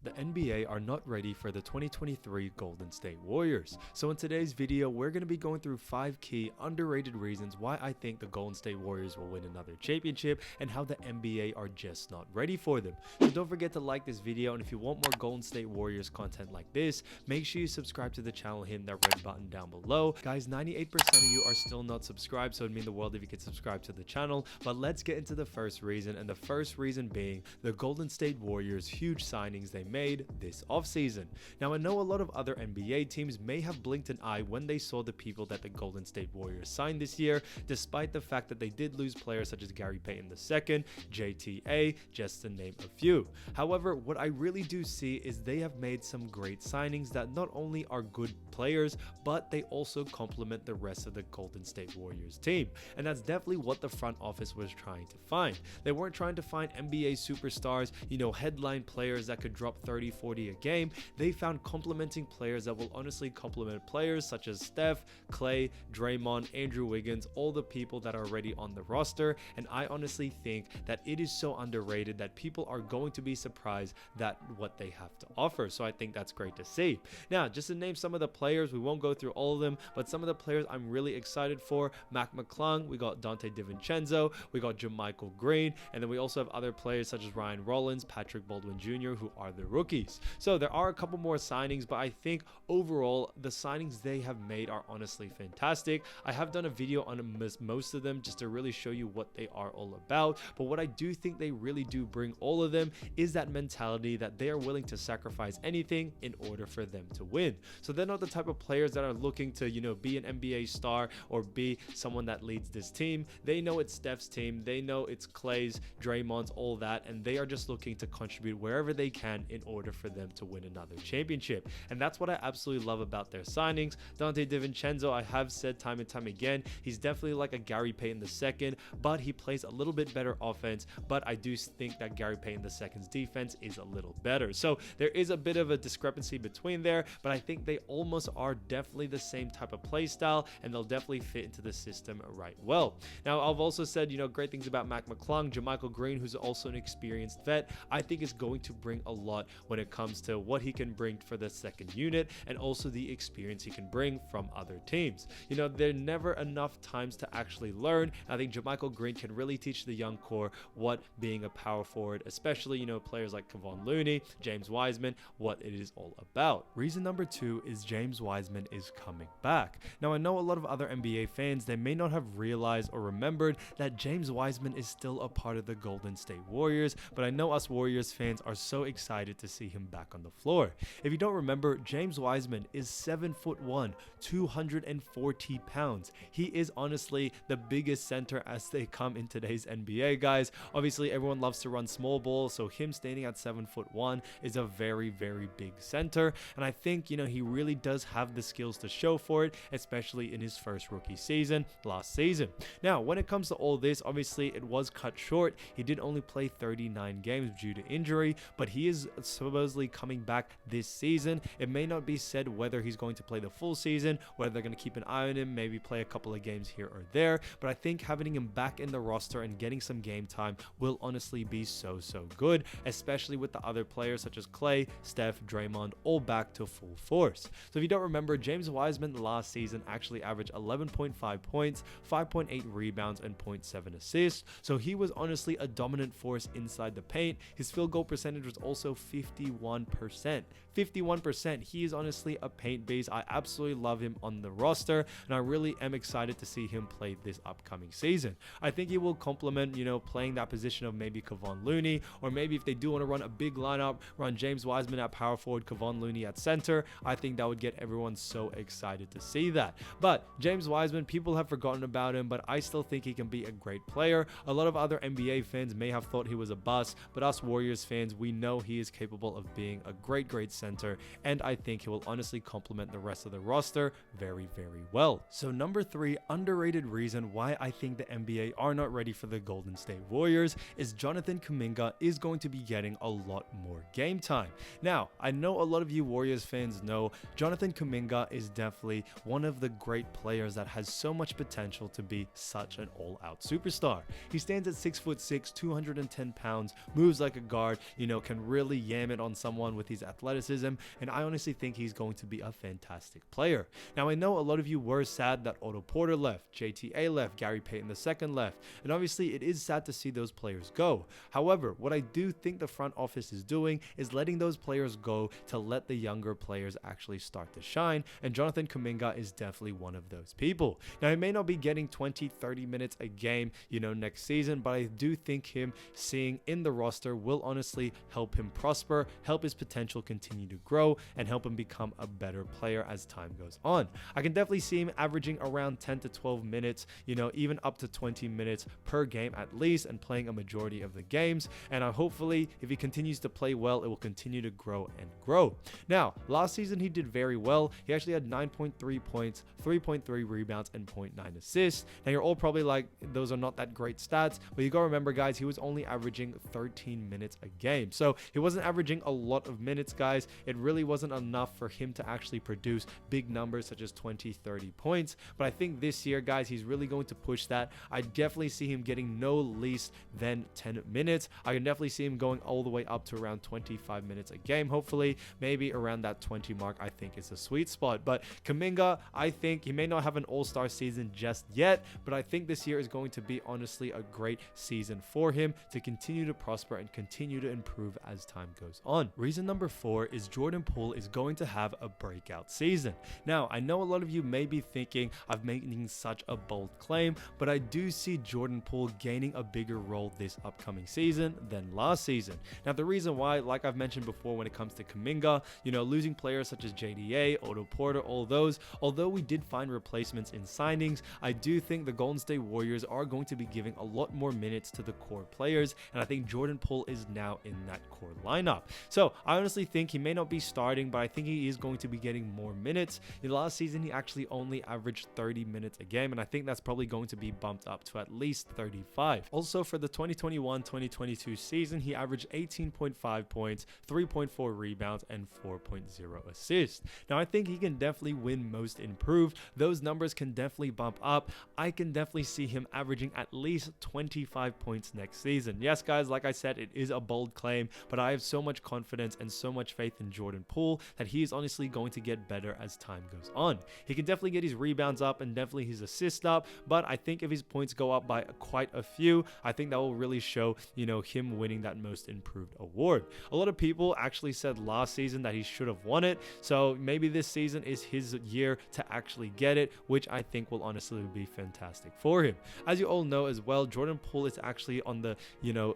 The NBA are not ready for the 2023 Golden State Warriors. So in today's video, we're going to be going through 5 key underrated reasons why I think the Golden State Warriors will win another championship and how the NBA are just not ready for them. So don't forget to like this video, and if you want more Golden State Warriors content like this, make sure you subscribe to the channel, hitting that red button down below. Guys, 98% of you are still not subscribed, so it'd mean the world if you could subscribe to the channel. But let's get into the first reason, and the first reason being the Golden State Warriors' huge signings they made this offseason. Now, I know a lot of other NBA teams may have blinked an eye when they saw the people that the Golden State Warriors signed this year, despite the fact that they did lose players such as Gary Payton II, JTA, just to name a few. However, what I really do see is they have made some great signings that not only are good players, but they also complement the rest of the Golden State Warriors team. And that's definitely what the front office was trying to find. They weren't trying to find NBA superstars, headline players that could drop 30-40 a game. They found complementing players that will honestly complement players such as Steph, Klay, Draymond, Andrew Wiggins, all the people that are already on the roster. And I honestly think that it is so underrated that people are going to be surprised at what they have to offer. So I think that's great to see. Now, just to name some of the players, we won't go through all of them, but some of the players I'm really excited for: Mac McClung, we got Dante DiVincenzo, we got JaMychal Green, and then we also have other players such as Ryan Rollins, Patrick Baldwin Jr., who are the rookies. So there are a couple more signings, but I think overall the signings they have made are honestly fantastic. I have done a video on most of them just to really show you what they are all about, but what I do think they really do bring, all of them, is that mentality that they are willing to sacrifice anything in order for them to win. So they're not the type of players that are looking to be an NBA star or be someone that leads this team. They know it's Steph's team, they know it's Klay's, Draymond's, all that, and they are just looking to contribute wherever they can in order for them to win another championship. And that's what I absolutely love about their signings. Dante DiVincenzo, I have said time and time again, he's definitely like a Gary Payton II, but he plays a little bit better offense. But I do think that Gary Payton II's defense is a little better. So there is a bit of a discrepancy between there, but I think they almost are definitely the same type of play style, and they'll definitely fit into the system right well. Now, I've also said, great things about Mac McClung. JaMychal Green, who's also an experienced vet, I think is going to bring a lot when it comes to what he can bring for the second unit, and also the experience he can bring from other teams. There are never enough times to actually learn. I think JaMychal Green can really teach the young core what being a power forward, especially players like Kevon Looney, James Wiseman, what it is all about. Reason number 2 is James Wiseman is coming back. Now, I know a lot of other NBA fans, they may not have realized or remembered that James Wiseman is still a part of the Golden State Warriors, but I know us Warriors fans are so excited to see him back on the floor. If you don't remember, James Wiseman is 7'1", 240 pounds. He is honestly the biggest center as they come in today's NBA, guys. Obviously, everyone loves to run small ball, so him standing at 7'1" is a very, very big center. And I think, he really does have the skills to show for it, especially in his first rookie season last season. Now, when it comes to all this, obviously it was cut short. He did only play 39 games due to injury, but he is supposedly coming back this season. It may not be said whether he's going to play the full season, whether they're going to keep an eye on him, maybe play a couple of games here or there, but I think having him back in the roster and getting some game time will honestly be so good, especially with the other players such as Klay, Steph, Draymond, all back to full force. So if you don't remember, James Wiseman last season actually averaged 11.5 points, 5.8 rebounds, and 0.7 assists. So he was honestly a dominant force inside the paint. His field goal percentage was also 51%. 51%. He is honestly a paint beast. I absolutely love him on the roster, and I really am excited to see him play this upcoming season. I think he will complement, playing that position of maybe Kevon Looney, or maybe if they do want to run a big lineup, run James Wiseman at power forward, Kevon Looney at center. I think that would get everyone so excited to see that. But James Wiseman, people have forgotten about him, but I still think he can be a great player. A lot of other NBA fans may have thought he was a bust, but us Warriors fans, we know he is capable of being a great center, and I think he will honestly complement the rest of the roster very, very well. So number 3 underrated reason why I think the NBA are not ready for the Golden State Warriors is Jonathan Kaminga is going to be getting a lot more game time. Now, I know a lot of you Warriors fans know Jonathan Kaminga is definitely one of the great players that has so much potential to be such an all-out superstar. He stands at 6'6", 210 pounds, moves like a guard, can really yam it on someone with his athleticism, and I honestly think he's going to be a fantastic player. Now, I know a lot of you were sad that Otto Porter left, JTA left, Gary Payton II left, and obviously it is sad to see those players go. However, what I do think the front office is doing is letting those players go to let the younger players actually start to shine, and Jonathan Kaminga is definitely one of those people. Now, he may not be getting 20-30 minutes a game, next season, but I do think him seeing in the roster will honestly help him prosper, help his potential continue to grow, and help him become a better player as time goes on. I can definitely see him averaging around 10 to 12 minutes, even up to 20 minutes per game at least, and playing a majority of the games. And hopefully, if he continues to play well, it will continue to grow and grow. Now, last season he did very well. He actually had 9.3 points, 3.3 rebounds, and 0.9 assists. Now, you're all probably like, those are not that great stats, but you gotta remember, guys, he was only averaging 13 minutes a game. So he wasn't averaging a lot of minutes, guys. It really wasn't enough for him to actually produce big numbers such as 20-30 points. But I think this year, guys, he's really going to push that. I definitely see him getting no least than 10 minutes. I can definitely see him going all the way up to around 25 minutes a game. Hopefully, maybe around that 20 mark, I think is a sweet spot. But Kaminga, I think he may not have an all-star season just yet, but I think this year is going to be honestly a great season for him to continue to prosper and continue to improve as time goes on. Reason number 4 is Jordan Poole is going to have a breakout season. Now, I know a lot of you may be thinking I'm making such a bold claim, but I do see Jordan Poole gaining a bigger role this upcoming season than last season. Now, the reason why, like I've mentioned before, when it comes to Kaminga, losing players such as JDA, Otto Porter, all those, although we did find replacements in signings, I do think the Golden State Warriors are going to be giving a lot more minutes to the core players, and I think Jordan Poole is now in that core lineup. So I honestly think he may not be starting, but I think he is going to be getting more minutes. In last season, he actually only averaged 30 minutes a game, and I think that's probably going to be bumped up to at least 35. Also, for the 2021-2022 season, he averaged 18.5 points, 3.4 rebounds, and 4.0 assists. Now, I think he can definitely win most improved. Those numbers can definitely bump up. I can definitely see him averaging at least 25 points next season. Yes, guys, like I said, it is a bold claim, but I have so much confidence and so much faith in Jordan Poole that he is honestly going to get better as time goes on. He can definitely get his rebounds up and definitely his assists up, but I think if his points go up by quite a few, I think that will really show, him winning that most improved award. A lot of people actually said last season that he should have won it, so maybe this season is his year to actually get it, which I think will honestly be fantastic for him. As you all know as well, Jordan Poole is actually on the,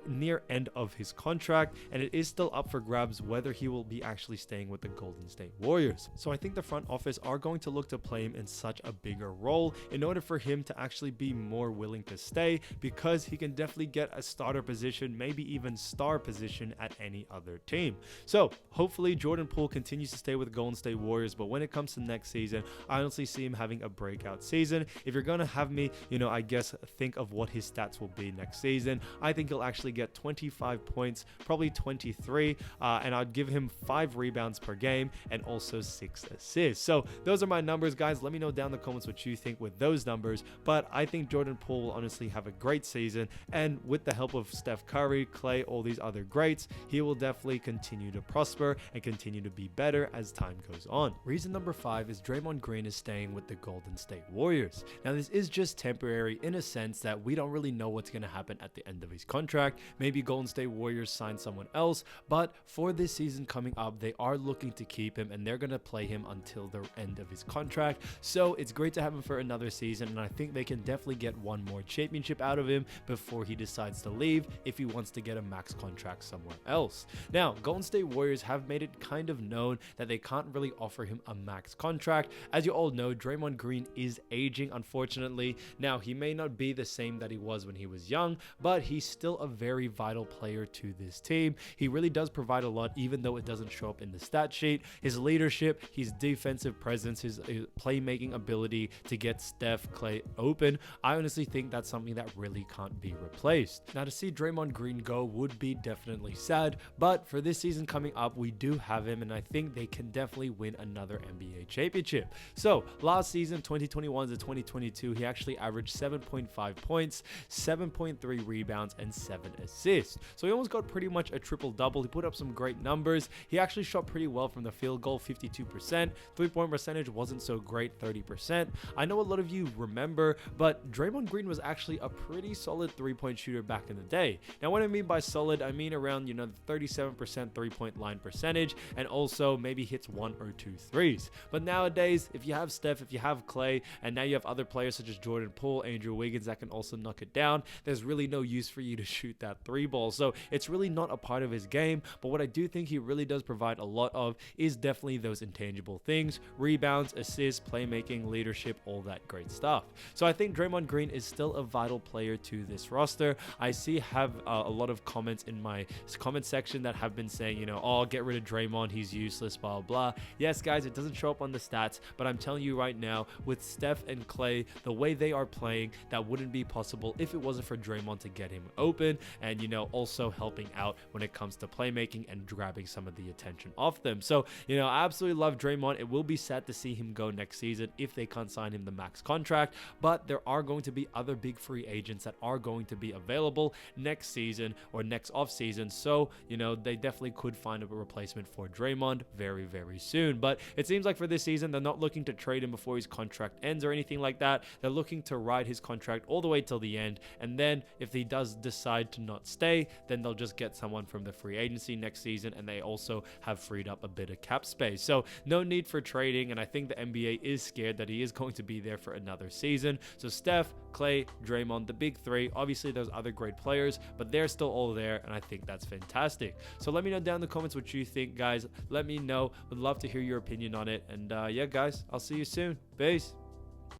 near end of his contract, and it is still up for grabs whether he will be actually staying with the Golden State Warriors. So I think the front office are going to look to play him in such a bigger role in order for him to actually be more willing to stay, because he can definitely get a starter position, maybe even star position at any other team. So hopefully Jordan Poole continues to stay with the Golden State Warriors, but when it comes to next season, I honestly see him having a breakout season. If you're gonna have me, I guess think of what his stats will be next season, I think he'll actually get 25 points, probably 23, and I'd give him 5 rebounds per game and also 6 assists. So those are my numbers, guys. Let me know down in the comments what you think with those numbers, but I think Jordan Poole will honestly have a great season, and with the help of Steph Curry, Klay, all these other greats, he will definitely continue to prosper and continue to be better as time goes on. Reason number 5 is Draymond Green is staying with the Golden State Warriors. Now, this is just temporary in a sense that we don't really know what's going to happen at the end of his contract. Maybe Golden State Warriors sign someone else, but for this season coming up, they are looking to keep him, and they're going to play him until the end of his contract. So it's great to have him for another season, and I think they can definitely get one more championship out of him before he decides to leave, if he wants to get a max contract somewhere else. Now, Golden State Warriors have made it kind of known that they can't really offer him a max contract. As you all know, Draymond Green is aging, unfortunately. Now, he may not be the same that he was when he was young, but he's still a very vital player to this team. He really does provide a lot, even though it doesn't show up in the stat sheet. His leadership, his defensive presence, his playmaking ability to get Steph, Klay open, I honestly think that's something that really can't be replaced. Now, to see Draymond Green go would be definitely sad, but for this season coming up, we do have him, and I think they can definitely win another NBA championship. So last season, 2021 to 2022, he actually averaged 7.5 points, 7.3 rebounds, and 7 assists. So he almost got pretty much a triple-double He put up some great numbers. He actually shot pretty well from the field goal, 52%. Three-point percentage wasn't so great, 30%. I know a lot of you remember, but Draymond Green was actually a pretty solid three-point shooter back in the day. Now, what I mean by solid, I mean around, the 37% three-point line percentage, and also maybe hits 1 or 2 threes. But nowadays, if you have Steph, if you have Klay, and now you have other players such as Jordan Poole, Andrew Wiggins that can also knock it down, there's really no use for you to shoot that three ball. So it's really not a part of his game. But what I do think he really does provide a lot of is definitely those intangible things: rebounds, assists, playmaking, leadership, all that great stuff. So I think Draymond Green is still a vital player to this roster. I have a lot of comments in my comment section that have been saying, oh, get rid of Draymond, he's useless, blah, blah. Yes, guys, it doesn't show up on the stats, but I'm telling you right now, with Steph and Klay, the way they are playing, that wouldn't be possible if it wasn't for Draymond to get him open and, also helping out when it comes to playmaking and grabbing some of the attention off them. So, I absolutely love Draymond. It will be sad to see him go next season if they can't sign him the max contract, but there are going to be other big free agents that are going to be available next season or next off season. So, they definitely could find a replacement for Draymond very, very soon. But it seems like for this season, they're not looking to trade him before his contract ends or anything like that. They're looking to ride his contract all the way till the end. And then if he does decide to not stay, then they'll just get someone from the free agency next season. And they also have freed up a bit of cap space. So no need for trading. And I think the NBA is scared that he is going to be there for another season. So Steph, Klay, Draymond, the big three. Obviously, there's other great players, but they're still all there. And I think that's fantastic. So let me know down in the comments what you think, guys. Let me know. Would love to hear your opinion on it. And yeah, guys, I'll see you soon. Peace.